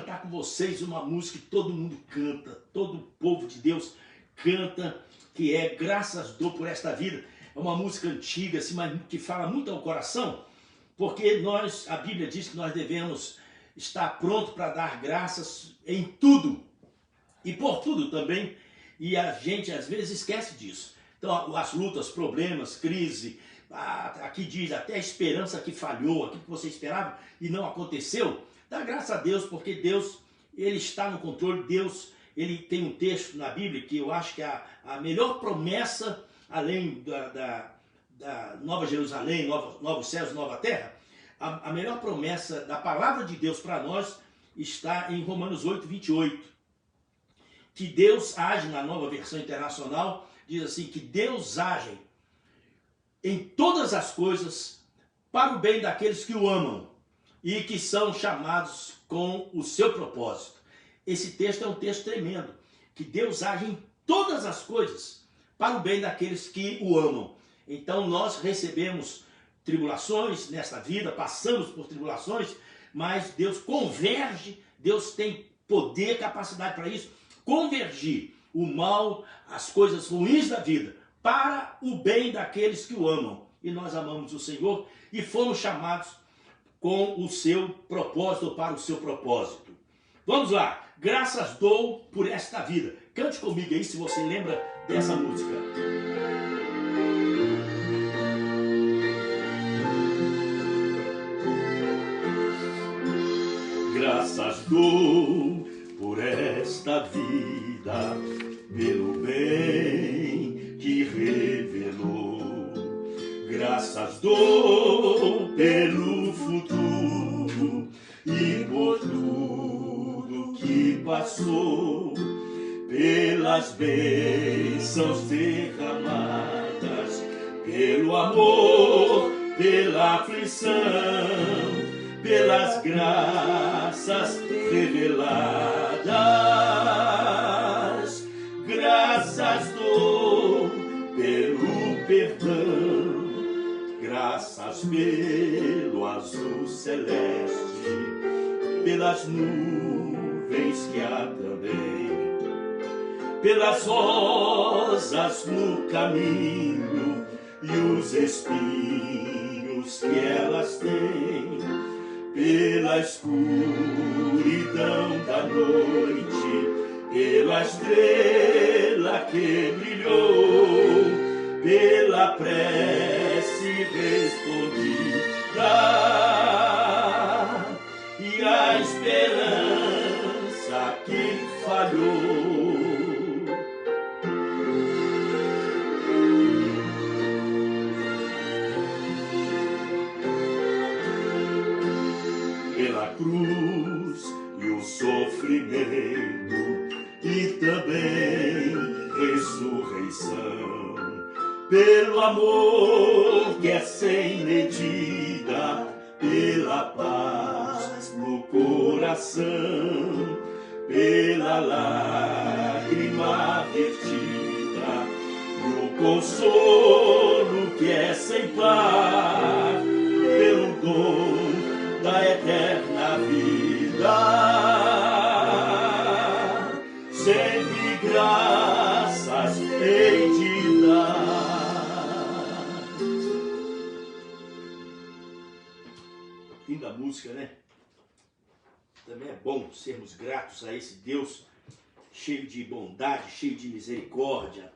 cantar com vocês uma música que todo mundo canta, todo o povo de Deus canta, que é Graças Dou por Esta Vida. É uma música antiga, assim, mas que fala muito ao coração, porque a Bíblia diz que nós devemos estar pronto para dar graças em tudo e por tudo também, e a gente às vezes esquece disso. Então as lutas, problemas, crise, aqui diz até a esperança que falhou, aquilo que você esperava e não aconteceu, dá graças a Deus, porque Deus, Ele está no controle. Deus, Ele tem um texto na Bíblia que eu acho que é a melhor promessa, além da Nova Jerusalém, novos céus, nova terra, a melhor promessa da palavra de Deus para nós está em Romanos 8, 28, que Deus age, na Nova Versão Internacional, diz assim, que Deus age em todas as coisas para o bem daqueles que o amam e que são chamados com o seu propósito. Esse texto é um texto tremendo, que Deus age em todas as coisas para o bem daqueles que o amam. Então nós recebemos tribulações nesta vida, passamos por tribulações, mas Deus converge, Deus tem poder, capacidade para isso, convergir o mal, as coisas ruins da vida, para o bem daqueles que o amam. E nós amamos o Senhor e fomos chamados com o seu propósito, para o seu propósito. Vamos lá, graças dou por esta vida. Cante comigo aí se você lembra dessa música. Graças dou por esta vida, pelo bem que revelou. Graças dou pelo futuro e por tudo que passou, pelas bênçãos derramadas, pelo amor, pela aflição, pelas graças reveladas. Graças dou pelo perdão, graças pelo azul celeste, pelas nuvens que há também, pelas rosas no caminho e os espinhos que elas têm, pela escuridão da noite, pela estrela que brilhou, pela prece respondida e a esperança que falhou. Pela cruz e o sofrimento e também ressurreição, pelo amor que é sem medida, pela paz no coração, pela lágrima vertida, no consolo que é sem par, pelo dom da eterna vida, sempre graças hei de dar. Linda música, né? Também é bom sermos gratos a esse Deus cheio de bondade, cheio de misericórdia.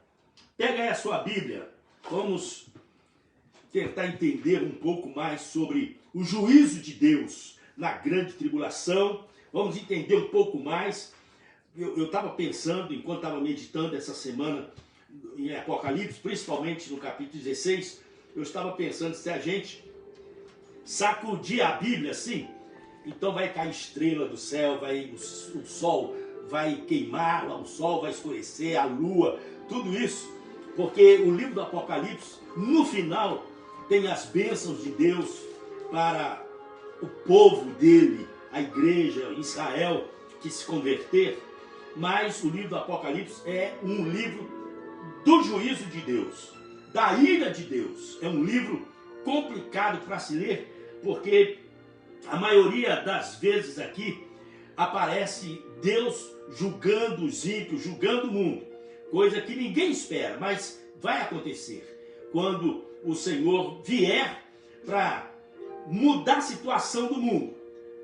Pega aí a sua Bíblia, vamos tentar entender um pouco mais sobre o juízo de Deus na grande tribulação. Vamos entender um pouco mais. Eu estava pensando, enquanto estava meditando essa semana em Apocalipse, principalmente no capítulo 16, eu estava pensando, se a gente sacudir a Bíblia assim, então vai cair estrela do céu, o sol vai queimar, o sol vai escurecer, a lua, tudo isso, porque o livro do Apocalipse, no final, tem as bênçãos de Deus para o povo dele, a igreja, Israel, que se converter. Mas o livro do Apocalipse é um livro do juízo de Deus, da ira de Deus. É um livro complicado para se ler, porque a maioria das vezes aqui aparece Deus julgando os ímpios, julgando o mundo. Coisa que ninguém espera, mas vai acontecer. Quando o Senhor vier para mudar a situação do mundo.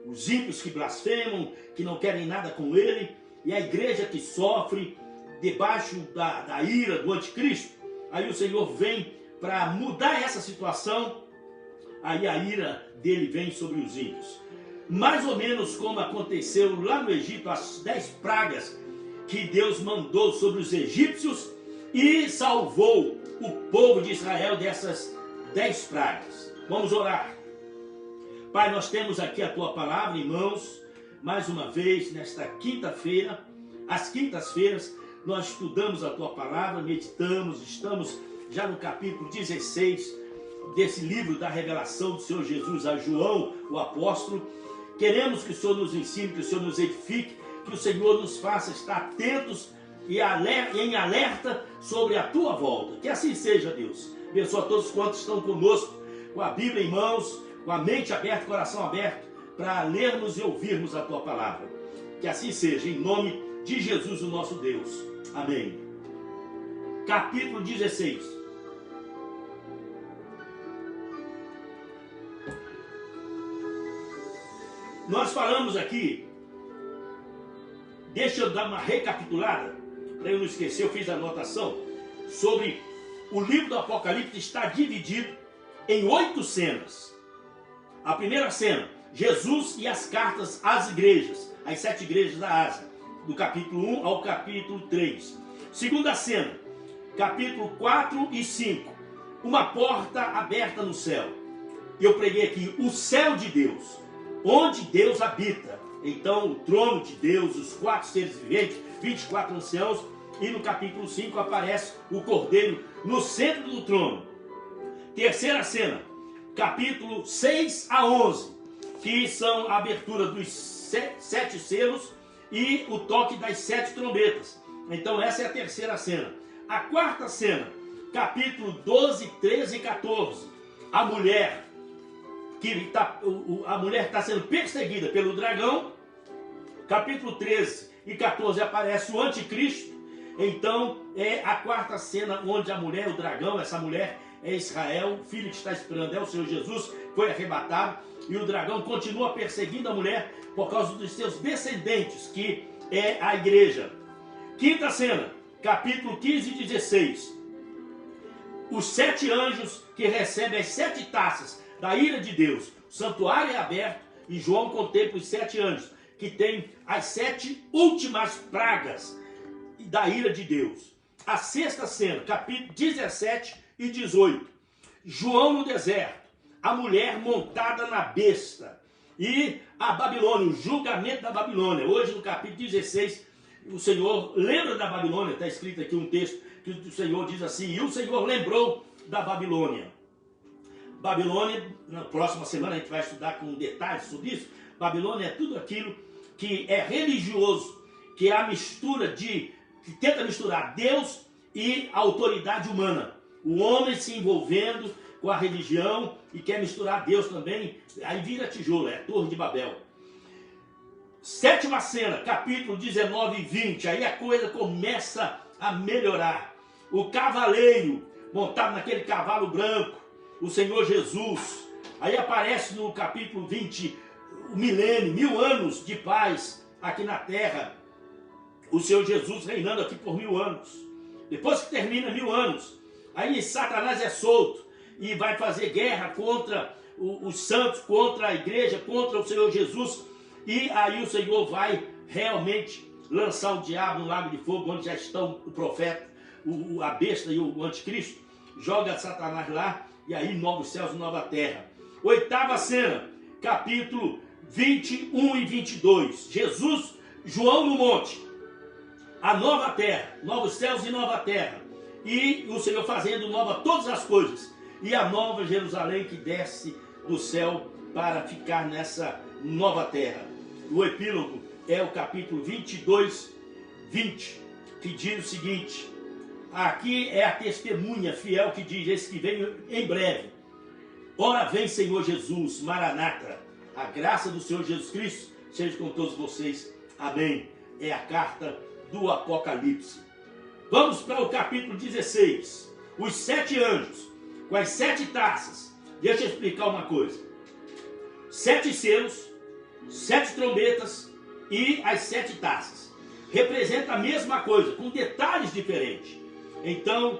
Os ímpios que blasfemam, que não querem nada com ele, e a igreja que sofre debaixo da ira do anticristo. Aí o Senhor vem para mudar essa situação, aí a ira dele vem sobre os ímpios. Mais ou menos como aconteceu lá no Egito, as 10 pragas que Deus mandou sobre os egípcios e salvou o povo de Israel dessas 10 pragas. Vamos orar. Pai, nós temos aqui a Tua palavra em mãos, mais uma vez, nesta quinta-feira. Às quintas-feiras, nós estudamos a Tua palavra, meditamos, estamos já no capítulo 16 desse livro da revelação do Senhor Jesus a João, o apóstolo. Queremos que o Senhor nos ensine, que o Senhor nos edifique, que o Senhor nos faça estar atentos e em alerta sobre a Tua volta. Que assim seja, Deus. Abençoa todos quantos estão conosco, com a Bíblia em mãos, com a mente aberta, coração aberto, para lermos e ouvirmos a Tua palavra. Que assim seja, em nome de Jesus, o nosso Deus. Amém. Capítulo 16. Nós falamos aqui, deixa eu dar uma recapitulada, para eu não esquecer, eu fiz a anotação, sobre o livro do Apocalipse está dividido em 8 cenas. A primeira cena, Jesus e as cartas às igrejas, as 7 igrejas da Ásia, do capítulo 1 ao capítulo 3. Segunda cena, capítulo 4 e 5, uma porta aberta no céu. E eu preguei aqui, o céu de Deus, onde Deus habita. Então, o trono de Deus, os 4 seres viventes, 24 anciãos, e no capítulo 5 aparece o Cordeiro no centro do trono. Terceira cena, capítulo 6 a 11, que são a abertura dos 7 selos e o toque das 7 trombetas. Então essa é a terceira cena. A quarta cena, capítulo 12, 13 e 14, a mulher está sendo perseguida pelo dragão. Capítulo 13 e 14 aparece o anticristo. Então é a quarta cena onde a mulher, o dragão, essa mulher é Israel, o filho que está esperando é o Senhor Jesus, foi arrebatado, e o dragão continua perseguindo a mulher por causa dos seus descendentes, que é a igreja. Quinta cena, capítulo 15 e 16. Os 7 anjos que recebem as 7 taças da ira de Deus. O santuário é aberto e João contempla os 7 anjos, que tem as 7 últimas pragas da ira de Deus. A sexta cena, capítulo 17 e 18. João no deserto, a mulher montada na besta e a Babilônia, o julgamento da Babilônia. Hoje no capítulo 16, o Senhor lembra da Babilônia, está escrito aqui um texto que o Senhor diz assim, e o Senhor lembrou da Babilônia. Babilônia, na próxima semana a gente vai estudar com detalhes sobre isso. Babilônia é tudo aquilo que é religioso, que é a mistura que tenta misturar Deus e a autoridade humana. O homem se envolvendo com a religião e quer misturar Deus também, aí vira tijolo, é a Torre de Babel. Sétima cena, capítulo 19 e 20, aí a coisa começa a melhorar. O cavaleiro, montado naquele cavalo branco, o Senhor Jesus. Aí aparece no capítulo 20, o milênio, 1000 anos de paz aqui na terra. O Senhor Jesus reinando aqui por 1000 anos. Depois que termina 1000 anos, aí Satanás é solto e vai fazer guerra contra os santos, contra a igreja, contra o Senhor Jesus. E aí o Senhor vai realmente lançar o diabo no lago de fogo, onde já estão o profeta, a besta e o anticristo. Joga Satanás lá e aí novos céus e nova terra. Oitava cena, capítulo 21 e 22. Jesus, João no monte. A nova terra, novos céus e nova terra. E o Senhor fazendo nova todas as coisas. E a nova Jerusalém que desce do céu para ficar nessa nova terra. O epílogo é o capítulo 22, 20, que diz o seguinte. Aqui é a testemunha fiel que diz, esse que vem em breve. Ora vem Senhor Jesus, Maranata. A graça do Senhor Jesus Cristo seja com todos vocês. Amém. É a carta do Apocalipse. Vamos para o capítulo 16. Os 7 anjos, com as 7 taças. Deixa eu explicar uma coisa. 7 selos, 7 trombetas e as 7 taças. Representa a mesma coisa, com detalhes diferentes. Então,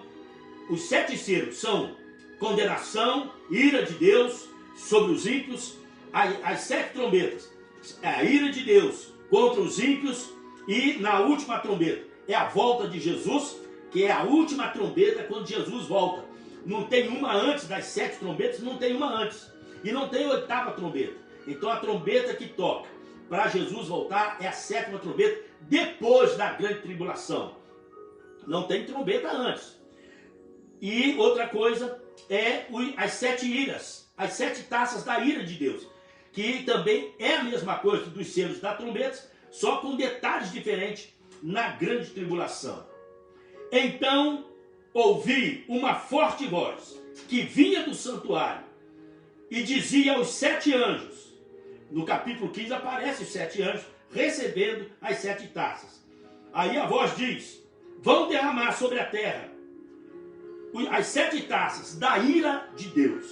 os 7 selos são condenação, ira de Deus sobre os ímpios. As 7 trombetas, a ira de Deus contra os ímpios. E na última trombeta, é a volta de Jesus, que é a última trombeta quando Jesus volta. Não tem uma antes das 7 trombetas, não tem uma antes. E não tem a 8ª trombeta. Então a trombeta que toca para Jesus voltar é a 7ª trombeta, depois da grande tribulação. Não tem trombeta antes. E outra coisa é as 7 iras, as 7 taças da ira de Deus, que também é a mesma coisa dos selos da trombeta, só com detalhes diferentes na grande tribulação. Então ouvi uma forte voz que vinha do santuário e dizia aos 7 anjos. No capítulo 15 aparece os 7 anjos recebendo as 7 taças. Aí a voz diz: vão derramar sobre a terra as 7 taças da ira de Deus.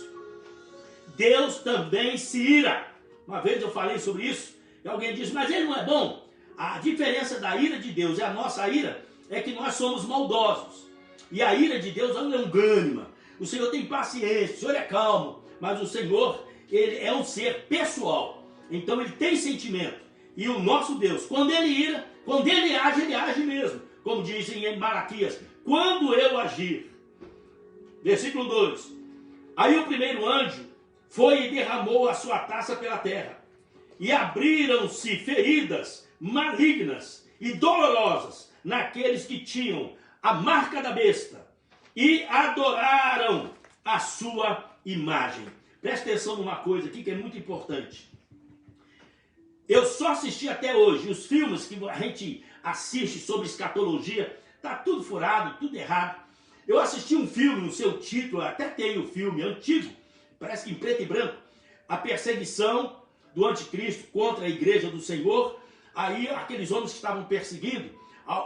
Deus também se ira. Uma vez eu falei sobre isso e alguém disse: mas ele não é bom? A diferença da ira de Deus e a nossa ira é que nós somos maldosos. E a ira de Deus é longânima. O Senhor tem paciência, o Senhor é calmo. Mas o Senhor, ele é um ser pessoal. Então ele tem sentimento. E o nosso Deus, quando ele ira, quando ele age mesmo. Como dizem em Malaquias: quando eu agir. Versículo 2. Aí o primeiro anjo foi e derramou a sua taça pela terra. E abriram-se feridas malignas e dolorosas naqueles que tinham a marca da besta e adoraram a sua imagem. Presta atenção numa coisa aqui que é muito importante. Eu só assisti até hoje os filmes que a gente assiste sobre escatologia, tá tudo furado, tudo errado. Eu assisti um filme, no seu título, até tem o filme antigo, parece que em preto e branco, a perseguição do anticristo contra a igreja do Senhor. Aí aqueles homens que estavam perseguindo,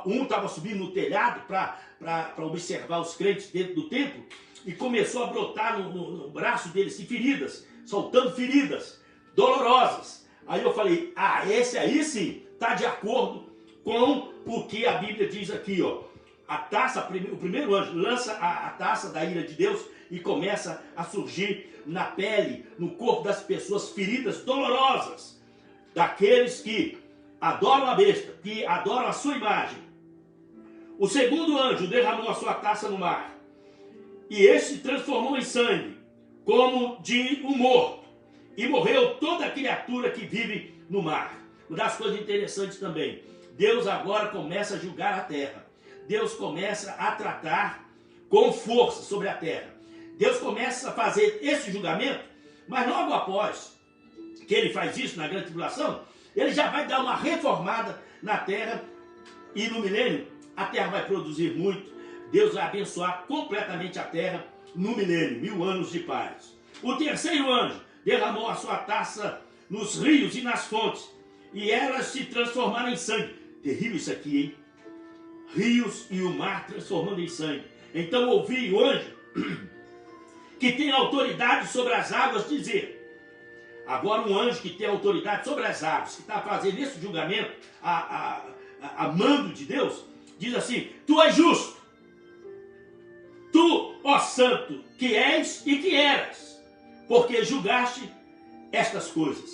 um estava subindo no telhado para observar os crentes dentro do templo e começou a brotar no braço deles feridas, soltando feridas dolorosas. Aí eu falei: esse aí sim está de acordo com o que a Bíblia diz aqui, ó. A taça, o primeiro anjo lança a taça da ira de Deus e começa a surgir na pele, no corpo das pessoas, feridas dolorosas, daqueles que adoram a besta, que adoram a sua imagem. O segundo anjo derramou a sua taça no mar, e este se transformou em sangue, como de um morto, e morreu toda a criatura que vive no mar. Uma das coisas interessantes também, Deus agora começa a julgar a terra. Deus começa a tratar com força sobre a terra. Deus começa a fazer esse julgamento, mas logo após que ele faz isso na grande tribulação, ele já vai dar uma reformada na terra, e no milênio a terra vai produzir muito. Deus vai abençoar completamente a terra no milênio, 1000 anos de paz. O terceiro anjo derramou a sua taça nos rios e nas fontes, e elas se transformaram em sangue. Terrível isso aqui, hein? Rios e o mar transformando em sangue. Então ouvi o anjo que tem autoridade sobre as águas dizer. Agora um anjo que tem autoridade sobre as águas, que está fazendo esse julgamento a mando de Deus, diz assim: tu és justo, tu, ó santo, que és e que eras, porque julgaste estas coisas.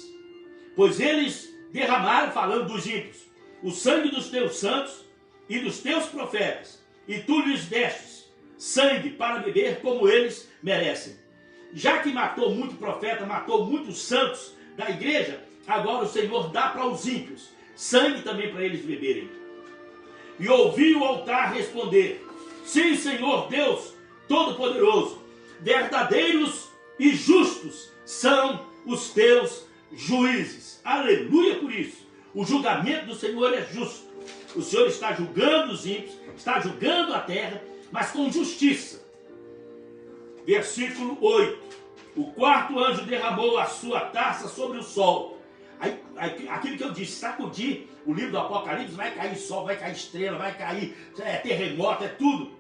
Pois eles derramaram, falando dos ímpios, o sangue dos teus santos e dos teus profetas, e tu lhes destes sangue para beber como eles merecem. Já que matou muito profeta, matou muitos santos da igreja, agora o Senhor dá para os ímpios sangue também para eles beberem. E ouvi o altar responder: sim, Senhor Deus Todo-Poderoso, verdadeiros e justos são os teus juízes. Aleluia por isso. O julgamento do Senhor é justo. O Senhor está julgando os ímpios, está julgando a terra, mas com justiça. Versículo 8. O quarto anjo derramou a sua taça sobre o sol. Aquilo que eu disse, sacudir o livro do Apocalipse, vai cair sol, vai cair estrela, vai cair terremoto, é tudo,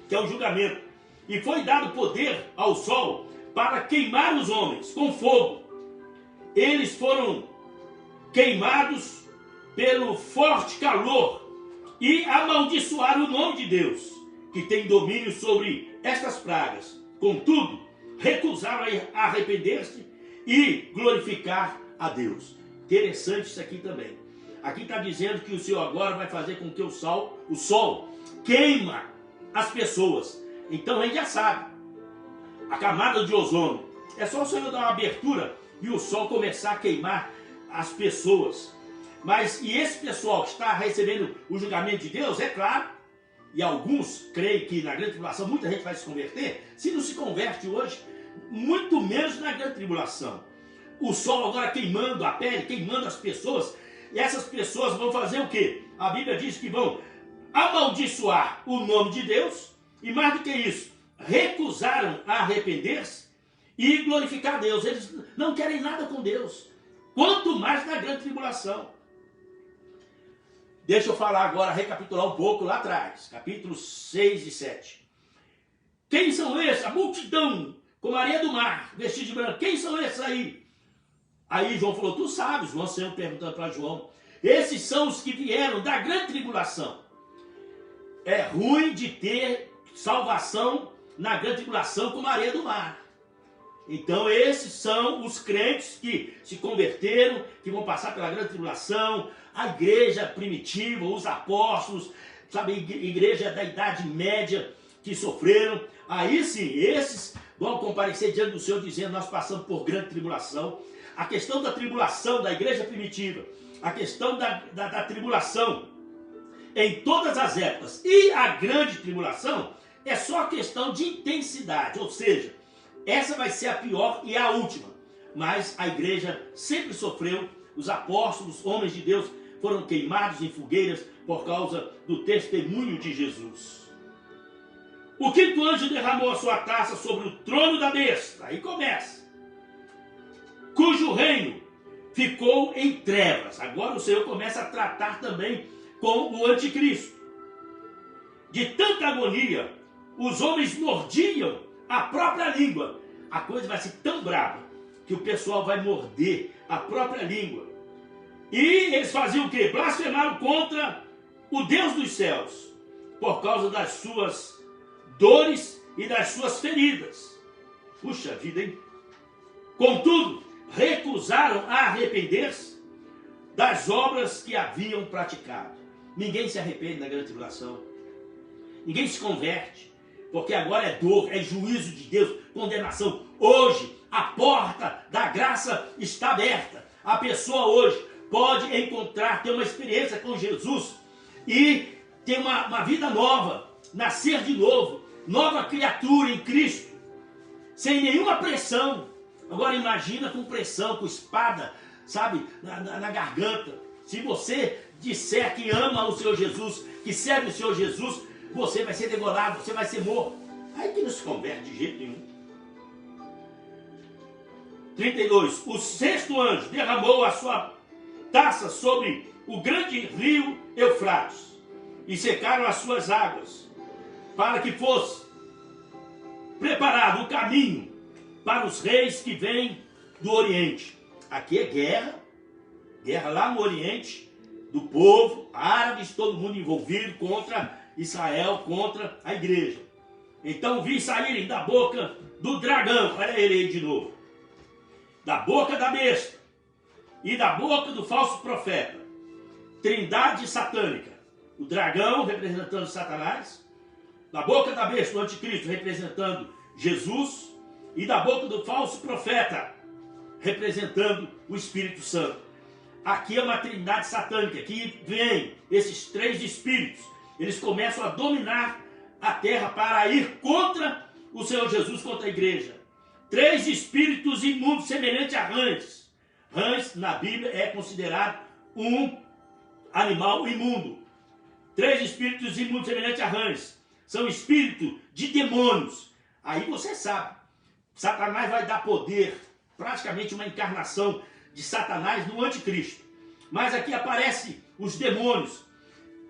que é o julgamento. E foi dado poder ao sol para queimar os homens com fogo. Eles foram queimados pelo forte calor e amaldiçoaram o nome de Deus, que tem domínio sobre estas pragas. Contudo, recusaram a arrepender-se e glorificar a Deus. Interessante isso aqui também. Aqui está dizendo que o Senhor agora vai fazer com que o sol queima as pessoas. Então a gente já sabe, a camada de ozônio, é só o Senhor dar uma abertura e o sol começar a queimar as pessoas. Mas e esse pessoal que está recebendo o julgamento de Deus, é claro, e alguns creem que na grande tribulação muita gente vai se converter. Se não se converte hoje, muito menos na grande tribulação. O sol agora queimando a pele, queimando as pessoas, e essas pessoas vão fazer o quê? A Bíblia diz que vão amaldiçoar o nome de Deus, e mais do que isso, recusaram a arrepender-se e glorificar a Deus. Eles não querem nada com Deus, quanto mais na grande tribulação. Deixa eu falar agora, recapitular um pouco lá atrás, capítulos 6 e 7. Quem são esses? A multidão, como a areia do mar, vestidos de branco. Quem são esses aí? Aí João falou, tu sabes, João sempre perguntando para João. Esses são os que vieram da grande tribulação. É ruim de ter salvação na grande tribulação como a areia do mar. Então esses são os crentes que se converteram, que vão passar pela grande tribulação, a igreja primitiva, os apóstolos, sabe, igreja da Idade Média que sofreram. Aí sim, esses vão comparecer diante do Senhor dizendo, nós passamos por grande tribulação. A questão da tribulação da igreja primitiva, a questão da tribulação em todas as épocas e a grande tribulação é só questão de intensidade, ou seja, essa vai ser a pior e a última. Mas a igreja sempre sofreu, os apóstolos, homens de Deus, foram queimados em fogueiras por causa do testemunho de Jesus. O quinto anjo derramou a sua taça sobre o trono da besta. Aí começa. Cujo reino ficou em trevas. Agora o Senhor começa a tratar também com o anticristo. De tanta agonia, os homens mordiam a própria língua. A coisa vai ser tão brava que o pessoal vai morder a própria língua. E eles faziam o quê? Blasfemaram contra o Deus dos céus, por causa das suas dores e das suas feridas. Puxa vida, hein? Contudo, recusaram a arrepender-se das obras que haviam praticado. Ninguém se arrepende na grande tribulação. Ninguém se converte, porque agora é dor, é juízo de Deus, condenação. Hoje, a porta da graça está aberta. A pessoa hoje pode encontrar, ter uma experiência com Jesus e ter uma vida nova, nascer de novo, nova criatura em Cristo, sem nenhuma pressão. Agora imagina com pressão, com espada, sabe, na garganta. Se você disser que ama o Senhor Jesus, que serve o Senhor Jesus, você vai ser degolado, você vai ser morto. Aí que não se converte de jeito nenhum. 32. O sexto anjo derramou a sua taça sobre o grande rio Eufrates e secaram as suas águas, para que fosse preparado o caminho para os reis que vêm do Oriente. Aqui é guerra, guerra lá no Oriente, do povo, árabes, todo mundo envolvido contra Israel, contra a igreja. Então vi saírem da boca do dragão, olha ele aí de novo, da boca da besta e da boca do falso profeta, trindade satânica, o dragão representando Satanás, da boca da besta, o anticristo representando Jesus, e da boca do falso profeta representando o Espírito Santo. Aqui é uma trindade satânica, que vem esses três espíritos, eles começam a dominar a terra para ir contra o Senhor Jesus, contra a igreja. Três espíritos imundos, semelhante a rãs. Rãs, na Bíblia, é considerado um animal imundo. Três espíritos imundos, semelhante a rãs. São espíritos de demônios. Aí você sabe, Satanás vai dar poder, praticamente uma encarnação de Satanás no anticristo. Mas aqui aparecem os demônios.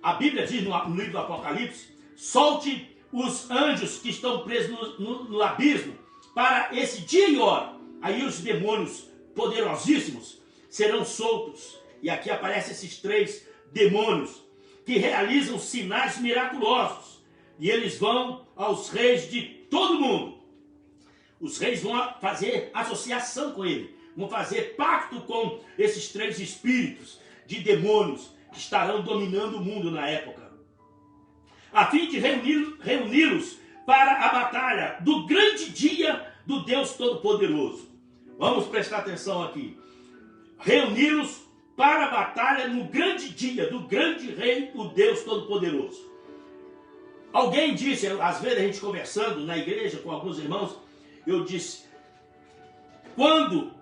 A Bíblia diz no livro do Apocalipse: solte os anjos que estão presos no abismo para esse dia e hora. Aí os demônios poderosíssimos serão soltos. E aqui aparecem esses 3 demônios que realizam sinais miraculosos. E eles vão aos reis de todo mundo. Os reis vão fazer associação com ele. Vão fazer pacto com esses 3 espíritos de demônios que estarão dominando o mundo na época, a fim de reuni-los para a batalha do grande dia do Deus Todo-Poderoso. Vamos prestar atenção aqui. Reuni-los para a batalha no grande dia do grande rei, o Deus Todo-Poderoso. Alguém disse, às vezes a gente conversando na igreja com alguns irmãos, eu disse: quando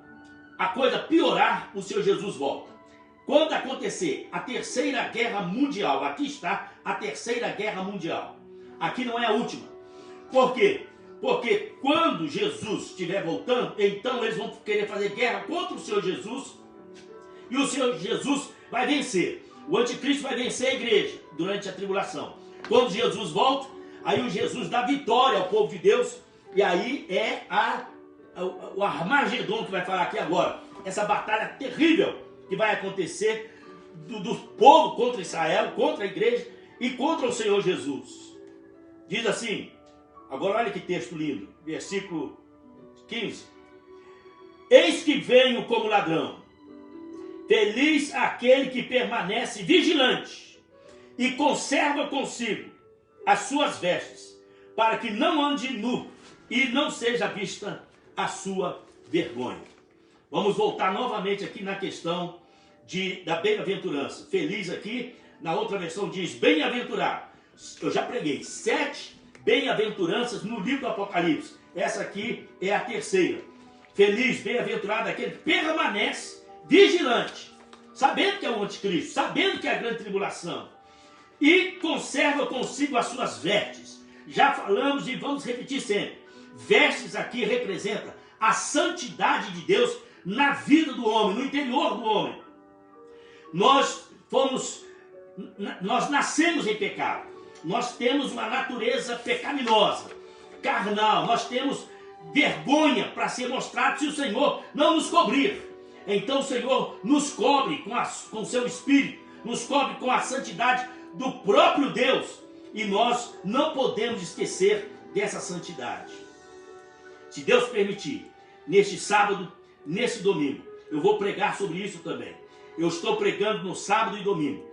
a coisa piorar, o Senhor Jesus volta. Quando acontecer a Terceira Guerra Mundial, aqui está a Terceira Guerra Mundial. Aqui não é a última. Por quê? Porque quando Jesus estiver voltando, então eles vão querer fazer guerra contra o Senhor Jesus. E o Senhor Jesus vai vencer. O anticristo vai vencer a igreja durante a tribulação. Quando Jesus volta, aí o Jesus dá vitória ao povo de Deus. E aí é o Armagedon que vai falar aqui agora. Essa batalha terrível que vai acontecer do povo contra Israel, contra a igreja e contra o Senhor Jesus. Diz assim, agora olha que texto lindo, versículo 15. Eis que venho como ladrão. Feliz aquele que permanece vigilante e conserva consigo as suas vestes, para que não ande nu e não seja vista a sua vergonha. Vamos voltar novamente aqui na questão da bem-aventurança. Feliz aqui, na outra versão diz bem-aventurado. Eu já preguei 7 bem-aventuranças no livro do Apocalipse. Essa aqui é a terceira. Feliz, bem-aventurado aquele que permanece vigilante, sabendo que é o anticristo, sabendo que é a grande tribulação, e conserva consigo as suas vestes. Já falamos e vamos repetir sempre. Vestes aqui representa a santidade de Deus na vida do homem, no interior do homem. Nós nascemos em pecado. Nós temos uma natureza pecaminosa, carnal. Nós temos vergonha para ser mostrado se o Senhor não nos cobrir. Então o Senhor nos cobre com o seu Espírito, nos cobre com a santidade do próprio Deus. E nós não podemos esquecer dessa santidade. Se Deus permitir, neste sábado, nesse domingo, eu vou pregar sobre isso também. Eu estou pregando no sábado e domingo.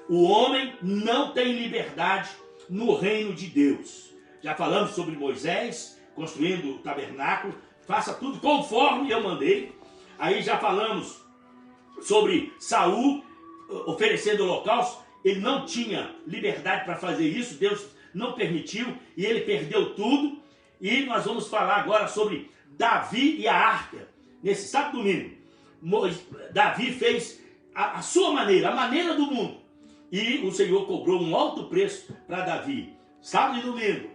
O homem não tem liberdade no reino de Deus. Já falamos sobre Moisés construindo o tabernáculo. Faça tudo conforme eu mandei. Aí já falamos sobre Saul oferecendo holocausto. Ele não tinha liberdade para fazer isso. Deus não permitiu e ele perdeu tudo. E nós vamos falar agora sobre Davi e a arca. Nesse sábado e domingo, Davi fez a sua maneira, a maneira do mundo. E o Senhor cobrou um alto preço para Davi. Sábado e domingo,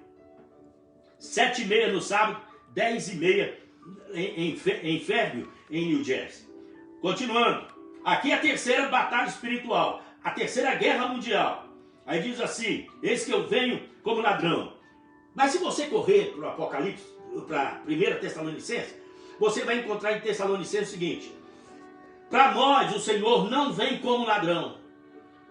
7h30 no sábado, 10h30 em Fairview, em New Jersey. Continuando, aqui é a terceira batalha espiritual, a terceira guerra mundial. Aí diz assim, eis que eu venho como ladrão. Mas se você correr para o Apocalipse, para 1 Tessalonicenses, você vai encontrar em Tessalonicenses o seguinte: para nós o Senhor não vem como ladrão,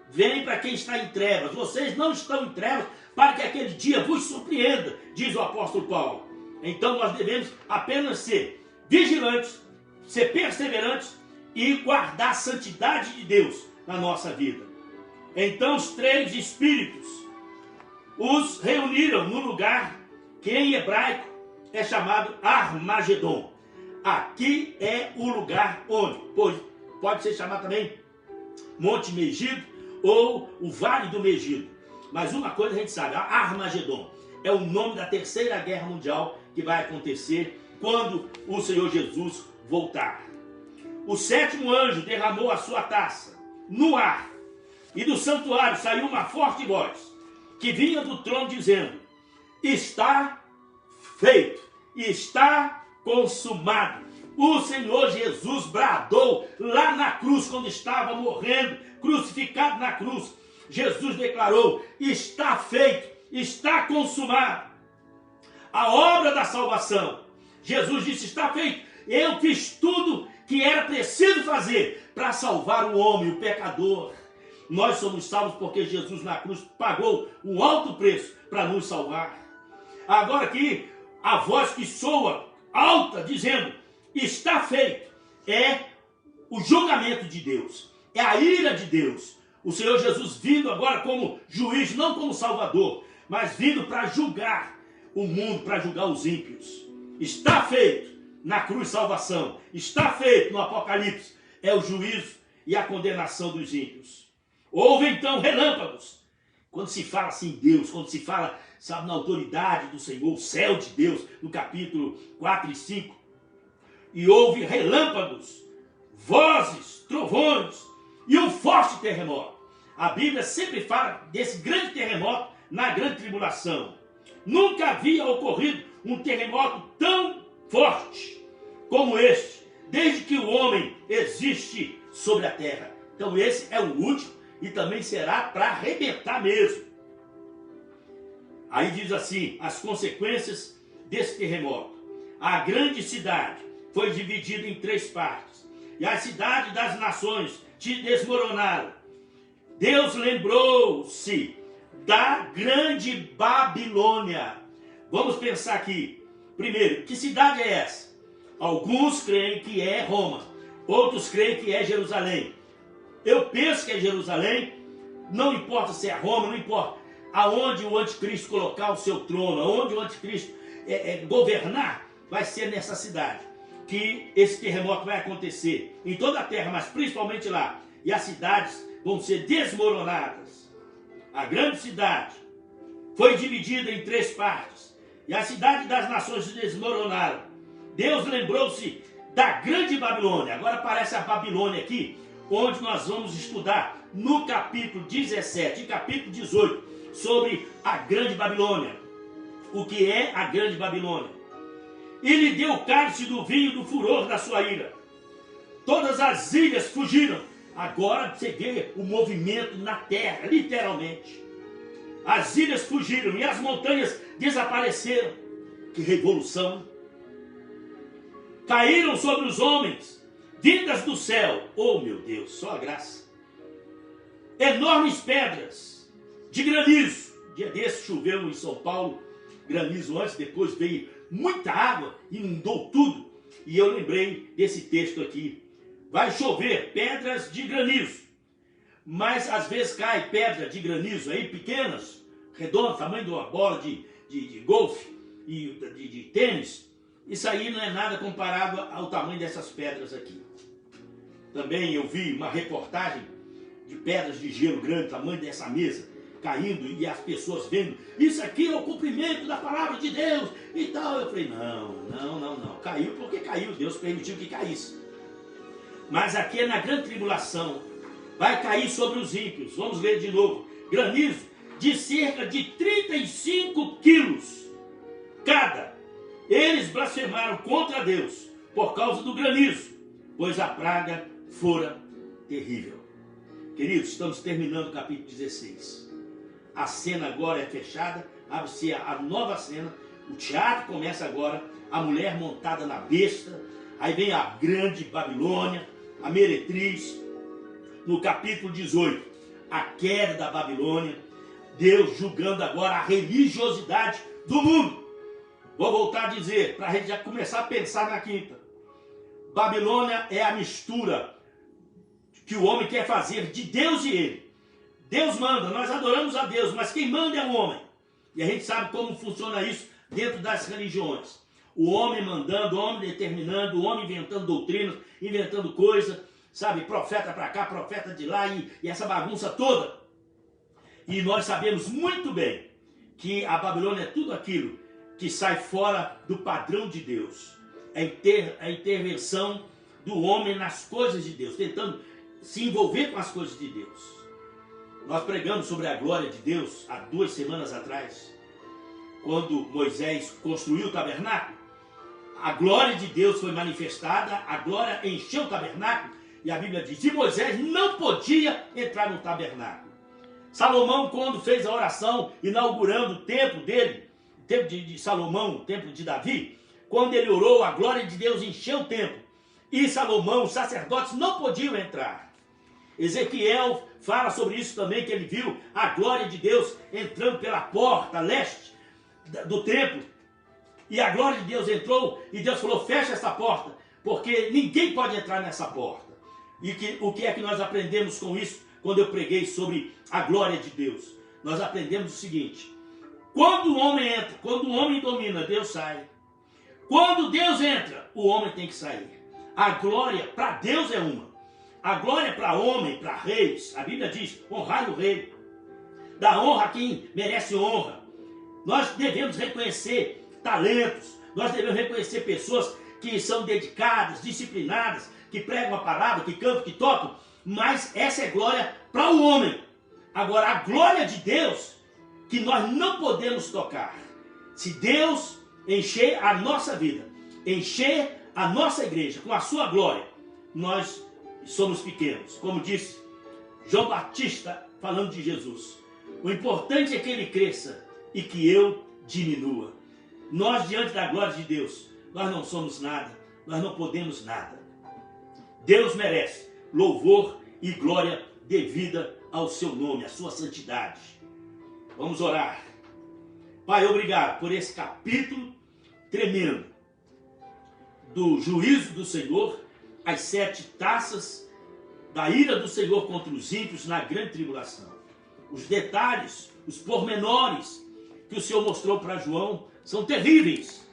vem para quem está em trevas. Vocês não estão em trevas para que aquele dia vos surpreenda, diz o apóstolo Paulo. Então nós devemos apenas ser vigilantes, ser perseverantes e guardar a santidade de Deus na nossa vida. Então os 3 espíritos os reuniram no lugar que em hebraico é chamado Armagedon. Aqui é o lugar onde pode ser chamado também Monte Megido ou o Vale do Megido. Mas uma coisa a gente sabe, Armagedon é o nome da terceira guerra mundial que vai acontecer quando o Senhor Jesus voltar. O 7º anjo derramou a sua taça no ar e do santuário saiu uma forte voz que vinha do trono dizendo: está feito, está consumado. O Senhor Jesus bradou lá na cruz, quando estava morrendo, crucificado na cruz. Jesus declarou: está feito, está consumado. A obra da salvação. Jesus disse: está feito. Eu fiz tudo que era preciso fazer para salvar o homem, o pecador. Nós somos salvos porque Jesus na cruz pagou um alto preço para nos salvar. Agora aqui, a voz que soa alta, dizendo: está feito, é o julgamento de Deus, é a ira de Deus. O Senhor Jesus vindo agora como juiz, não como salvador, mas vindo para julgar o mundo, para julgar os ímpios. Está feito na cruz salvação, está feito no Apocalipse, é o juízo e a condenação dos ímpios. Houve então relâmpagos. Quando se fala assim Deus, quando se fala, sabe, na autoridade do Senhor, o céu de Deus, no capítulo 4 e 5, e houve relâmpagos, vozes, trovões e um forte terremoto. A Bíblia sempre fala desse grande terremoto na grande tribulação. Nunca havia ocorrido um terremoto tão forte como este, desde que o homem existe sobre a terra. Então esse é o último e também será para arrebentar mesmo. Aí diz assim, as consequências desse terremoto. A grande cidade foi dividida em 3 partes, e a cidade das nações te desmoronaram. Deus lembrou-se da grande Babilônia. Vamos pensar aqui. Primeiro, que cidade é essa? Alguns creem que é Roma, outros creem que é Jerusalém. Eu penso que é Jerusalém, não importa se é Roma, não importa. Aonde o anticristo colocar o seu trono, aonde o anticristo governar, vai ser nessa cidade que esse terremoto vai acontecer. Em toda a terra, mas principalmente lá. E as cidades vão ser desmoronadas. A grande cidade foi dividida em 3 partes. E a cidade das nações se desmoronaram. Deus lembrou-se da grande Babilônia. Agora aparece a Babilônia aqui, onde nós vamos estudar no capítulo 17 e capítulo 18 sobre a grande Babilônia. O que é a grande Babilônia? E lhe deu o cálice do vinho do furor da sua ira. Todas as ilhas fugiram. Agora você vê o movimento na terra, literalmente. As ilhas fugiram e as montanhas desapareceram. Que revolução! Caíram sobre os homens, vindas do céu. Oh meu Deus, só a graça. Enormes pedras de granizo. Dia desse choveu em São Paulo, granizo antes, depois veio muita água, inundou tudo. E eu lembrei desse texto aqui. Vai chover pedras de granizo. Mas às vezes cai pedra de granizo aí, pequenas, redondas, tamanho de uma bola de golfe e de tênis. Isso aí não é nada comparado ao tamanho dessas pedras aqui. Também eu vi uma reportagem de pedras de gelo grande, tamanho dessa mesa, caindo, e as pessoas vendo, isso aqui é o cumprimento da palavra de Deus e tal. Eu falei, não. Caiu porque caiu, Deus permitiu que caísse. Mas aqui é na grande tribulação, vai cair sobre os ímpios. Vamos ler de novo. Granizo de cerca de 35 quilos cada. Eles blasfemaram contra Deus por causa do granizo, pois a praga fora terrível. Queridos, estamos terminando o capítulo 16. A cena agora é fechada, abre-se a nova cena, o teatro começa agora, a mulher montada na besta, aí vem a grande Babilônia, a meretriz. No capítulo 18, a queda da Babilônia, Deus julgando agora a religiosidade do mundo. Vou voltar a dizer, para a gente já começar a pensar na quinta. Babilônia é a mistura que o homem quer fazer de Deus e ele. Deus manda, nós adoramos a Deus, mas quem manda é o homem. E a gente sabe como funciona isso dentro das religiões. O homem mandando, o homem determinando, o homem inventando doutrinas, inventando coisas, sabe, profeta para cá, profeta de lá, e essa bagunça toda. E nós sabemos muito bem que a Babilônia é tudo aquilo que sai fora do padrão de Deus. É a intervenção do homem nas coisas de Deus, tentando se envolver com as coisas de Deus. Nós pregamos sobre a glória de Deus há 2 semanas atrás, quando Moisés construiu o tabernáculo. a glória de Deus foi manifestada, a glória encheu o tabernáculo, e a Bíblia diz, e Moisés não podia entrar no tabernáculo. Salomão, quando fez a oração, inaugurando o templo dele, o templo de Salomão, o templo de Davi, quando ele orou, a glória de Deus encheu o templo, e Salomão, os sacerdotes, não podiam entrar. Ezequiel fala sobre isso também, que ele viu a glória de Deus entrando pela porta leste do templo, e a glória de Deus entrou, e Deus falou, fecha essa porta, porque ninguém pode entrar nessa porta. E o que é que nós aprendemos com isso, quando eu preguei sobre a glória de Deus? Nós aprendemos o seguinte, quando o homem entra, quando o homem domina, Deus sai. Quando Deus entra, o homem tem que sair. A glória para Deus é uma. A glória para homem, para reis, a Bíblia diz, honrar o rei. Dá honra a quem merece honra. Nós devemos reconhecer talentos, nós devemos reconhecer pessoas que são dedicadas, disciplinadas, que pregam a palavra, que cantam, que tocam, mas essa é glória para o homem. Agora, a glória de Deus, que nós não podemos tocar. Se Deus encher a nossa vida, encher a nossa igreja com a sua glória, nós somos pequenos. Como disse João Batista, falando de Jesus, o importante é que ele cresça e que eu diminua. Nós, diante da glória de Deus, nós não somos nada, nós não podemos nada. Deus merece louvor e glória devida ao seu nome, à sua santidade. Vamos orar. Pai, obrigado por esse capítulo tremendo do juízo do Senhor, as 7 taças da ira do Senhor contra os ímpios na grande tribulação. Os detalhes, os pormenores que o Senhor mostrou para João são terríveis.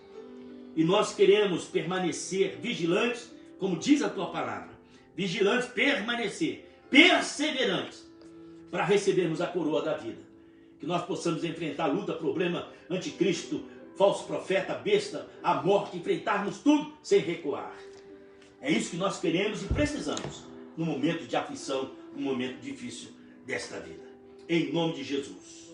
E nós queremos permanecer vigilantes, como diz a tua palavra. Vigilantes, permanecer, perseverantes, para recebermos a coroa da vida. Que nós possamos enfrentar a luta, problema, anticristo, falso profeta, besta, a morte, enfrentarmos tudo sem recuar. É isso que nós queremos e precisamos no momento de aflição, no momento difícil desta vida. Em nome de Jesus.